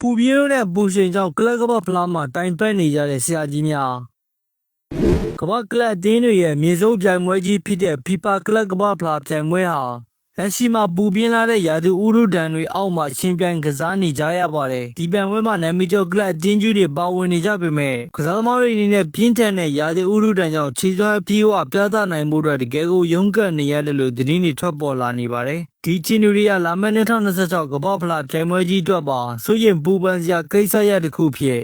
ပူပြင်းတဲ့ပူရှင်ကြောင့်ကလပ်ကပတ်ဖလားမှာတိုင်ပတ်နေကြတဲ့ဆရာကြီးများကပတ်ကလပ်အသင်းတွေရဲ့မြေစုံပြိုင်ပွဲကြီးဖြစ်တဲ့ FIFA ကလပ်ကပတ်ဖလားပြိုင်ပွဲဟာလက်ရှိမှာပူပြင်းလာတဲ့ရာသီဥတုဒဏ်တွေအောက်မှာရှင်ပြိုင်ကစားနေကြရပါတယ်ဒီပြိုင်ပွဲမှာနာမည်ကျော်ကလပ်အသင်းကြီးတွေပါဝင်နေကြပေမဲ့ကစားသမားတွေအနေနဲ့ပြင်းထန်တဲ့ရာသီဥတုဒဏ်ကြောင့်ခြေစွမ်းအပြေးအဝပြသနိုင်မှုတွေတကယ်ကိုရုန်းကန်နေရတယ်လို့သတင်းတွေထွက်ပေါ်လာနေပါတယ်ဒီချင်းတွေကလာမယ့်2026ကမ္ဘာဖလားပြိုင်ပွဲကြီးအတွက်ပါဆိုရင်ပူပန်စရာကိစ္စရပ်တစ်ခုဖြစ်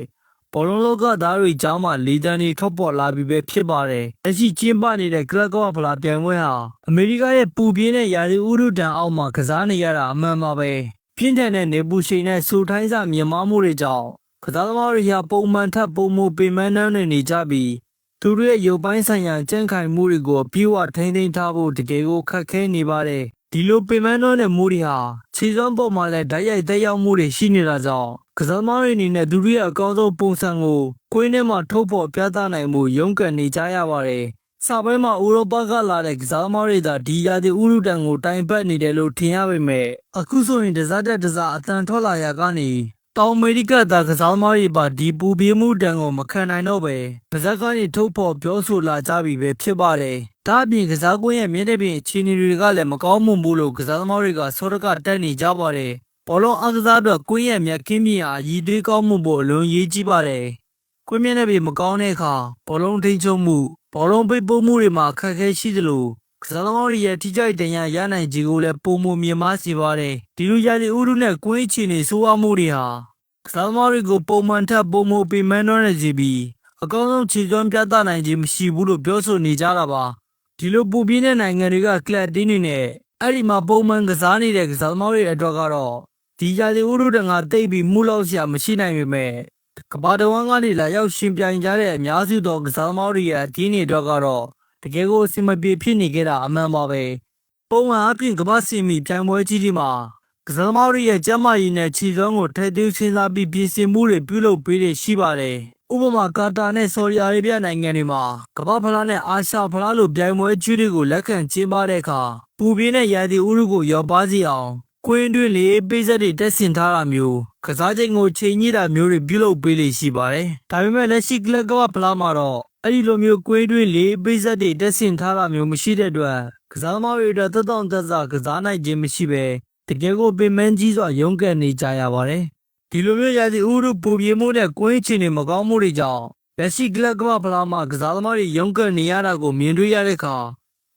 ဘောလုံးလောကသားတွေကြားမှာလေတံတွေထွက်ပေါ်လာပြီးပဲဖြစ်ပါတယ်။လက်ရှိကျင်းပနေတဲ့ကလပ်ကမ္ဘာဖလားပြိုင်ပွဲဟာအမေရိကရဲ့ပူပြင်းတဲ့ရာသီဥတုဒဏ်အောက်မှာကစားနေရတာအမှန်ပါပဲ။ပြင်းထန်တဲ့နေပူရှိန်နဲ့စူထိုင်းစာမြင်မာမှုတွေကြောင့်ကစားသမားတွေဟာပုံမှန်ထပ်ပုံမှုပင်ပန်းနှံနေကြပြီးသူတို့ရဲ့ရုပ်ပိုင်းဆိုင်ရာကြံ့ခိုင်မှုတွေကိုပြေဝထိန်းသိမ်းထားဖို့တကယ်ကိုခက်ခဲနေပါတယ်။ဒီလိုပင်ပန်းတဲ့မှုတွေဟာခြေစွမ်းပေါ်မှာလည်းဓာတ်ရိုက်သက်ရောက်မှုတွေရှိနေတာကြောင့်ကစားသမားတွေအနေနဲ့သူတို့ရဲ့အကောင်းဆုံးပုံစံကိုကွင်းထဲမှာထုတ်ဖော်ပြသနိုင်မှုရုန်းကန်နေကြရပါတယ်။စာပိုင်းမှာဥရောပကလာတဲ့ကစားသမားတွေသာဒီရာသီဥတုဒဏ်ကိုတိုင်ပတ်နေတယ်လို့ထင်ရပေမဲ့အခုဆိုရင်တစားတက်တစားအတန်ထွက်လာရကနေတောင်အမေရိကသားကစားသမားတွေပါဒီပူပြင်းမှုဒဏ်ကိုမခံနိုင်တော့ပဲပါဇက်ကနေထုတ်ဖော်ပြောဆိုလာကြပြီပဲဖြစ်ပါတယ်။ဒါအပြင်ကစားကွင်းရဲ့မြင့်တဲ့ပြင်အခြေအနေတွေကလည်းမကောင်းမှုလို့ကစားသမားတွေကစောတကတက်နေကြပါတယ်။ဘောလုံးအားကစားအတွက်ကွင်းရဲ့မြက်ခင်းပြင်အားရည်သွေးကောင်းမှုဖို့အလွန်ရေးကြီးပါတယ်။ကွင်းမြင့်တဲ့ပြင်မကောင်းတဲ့အခါဘောလုံးထိန်းချုပ်မှုဘောလုံးပိတ်ပို့မှုတွေမှာအခက်အခဲရှိသလိုကစားသမားတွေရဲ့ထိကြိုက်တရားရနိုင်ခြေကိုလည်းပုံမမြင်မစေပါတယ်။ဒီလိုရာသီဥတုနဲ့ကွင်းအခြေအနေဆိုးဝါးမှုတွေဟာကစားသမားတွေကိုပုံမှန်ထပ်ပုံမပင်ပန်းနေစေပြီးအကောင်းဆုံးခြေစွမ်းပြသနိုင်ခြင်းမရှိဘူးလို့ပြောဆိုနေကြတာပါဒီလိုပူပြင်းတဲ့နိုင်ငံတွေကကလပ်တင်းတွေနဲ့အဲ့ဒီမှာပုံမှန်ကစားနေတဲ့ကစားသမားတွေအတွက်ကတော့ဒီရာသီဥတုတန်ကတိတ်ပြီးမှုလောက်စရာမရှိနိုင်ပေမဲ့ကမ္ဘာတစ်ဝန်းကနေလာရောက်ရှင်ပြိုင်ကြတဲ့အများစုသောကစားသမားတွေရဲ့အတင်းတွေအတွက်ကတော့တကယ်ကိုအဆင်မပြေဖြစ်နေကြတာအမှန်ပါပဲပုံမှန်အပြင်ကမ္ဘာစီမီပြိုင်ပွဲကြီးတွေမှာကစားသမားတွေရဲ့ကျန်းမာရေးနဲ့ခြေစွမ်းကိုထည့်သွင်းစဉ်းစားပြီးပြင်ဆင်မှုတွေပြုလုပ်ပေးရရှိပါတယ်။ဥပမာကာတာနဲ့ဆော်ဒီအာရေဗျနိုင်ငံတွေမှာကမ္ဘာဖလားနဲ့အာရှဖလားလိုပြိုင်ပွဲကြီးတွေကိုလက်ခံကျင်းပတဲ့အခါပူပြင်းတဲ့ရာသီဥတုကိုရောပါစေအောင်ကွင်းတွင်းလေပေးဆက်တွေတက်ဆင်ထားတာမျိုးကစားချိန်ကိုချိန်ညှိတာမျိုးတွေပြုလုပ်ပေးလေရှိပါတယ်။ဒါပေမဲ့လက်ရှိကလပ်ကမ္ဘာဖလားမှာတော့အဲ့ဒီလိုမျိုးကွင်းတွင်းလေပေးဆက်တွေတက်ဆင်ထားတာမျိုးမရှိတဲ့အတွက်ကစားသမားတွေအတွက်သက်သောသက်သာကစားနိုင်ခြင်းမရှိပဲတကယ်ကိုပင်မကြီးစွာရုန်းကန်နေကြရပါတယ်။ဒီလိုမျိုးရာသီဥတုပူပြင်းမှုနဲ့ကွင်းအခြေအနေမကောင်းမှုတွေကြောင့်လက်ရှိကလပ်ကမ္ဘာဖလားမှာကစားသမားတွေရုန်းကန်နေရတာကိုမြင်တွေ့ရတဲ့အခါ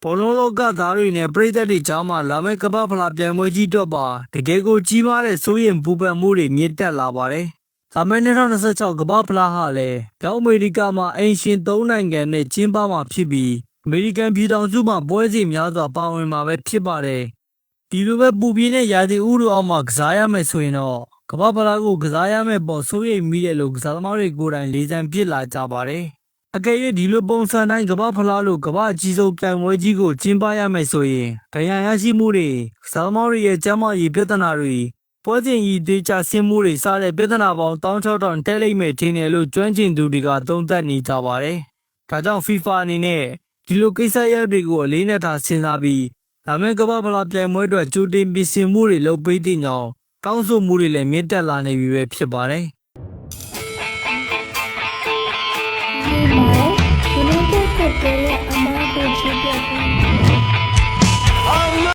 ဘောလုံးလောကသားတွေနဲ့ပြည်သက်တွေကြားမှာလာမယ့်ကမ္ဘာဖလားပြိုင်ပွဲကြီးတော့ပါတကယ်ကိုကြီးမားတဲ့စိုးရိမ်ပူပန်မှုတွေမြင့်တက်လာပါတယ်။ဒါမဲ့2026ကမ္ဘာဖလားဟာလည်းမြောက်အမေရိကမှာအင်ရှင်၃နိုင်ငံနဲ့ကျင်းပမှာဖြစ်ပြီးအမေရိကန်ပြည်ထောင်စုမှာပွဲစဉ်များစွာပါဝင်မှာပဲဖြစ်ပါတယ်။ဒီလိုပဲပူပြင်းတဲ့ရာသီဥတုအောက်မှာကစားရမယ်ဆိုရင်တော့ကမ္ဘာဖလားကိုကစားရမယ်ပေါ်စိုးရိမ်မိတယ်လို့ကစားသမားတွေကိုယ်တိုင်လေးစားပြစ်လာကြပါတယ်။အကယ်၍ဒီလိုပုံစံတိုင်းကမ္ဘာဖလားလို့ကမ္ဘာအကြီးဆုံးပြိုင်ပွဲကြီးကိုကျင်းပရမယ်ဆိုရင်ဒဏ်ရာရရှိမှုတွေကစားသမားတွေရဲ့ကျန်းမာရေးပြဿနာတွေပွဲစဉ်ကြီးဒေချဆင်းမှုတွေစတဲ့ပြဿနာပေါင်း16,000တက်လိမ့်မယ်ထင်တယ်လို့ကျွမ်းကျင်သူတွေကသုံးသပ်နေကြပါတယ်။ဒါကြောင့် FIFA အနေနဲ့ဒီလိုကိစ္စရပ်တွေကိုအလေးနက်ထားစဉ်းစားပြီးဒါမဲ့ကမ္ဘာဖလားပြိုင်ပွဲအတွက်ကြိုတင်ပြင်ဆင်မှုတွေလုပ်ပေးတဲ့ကြောင်းတောင်းဆိုမှုတွေလည်းမြင့်တက်လာနေပြီပဲဖြစ်ပါတယ်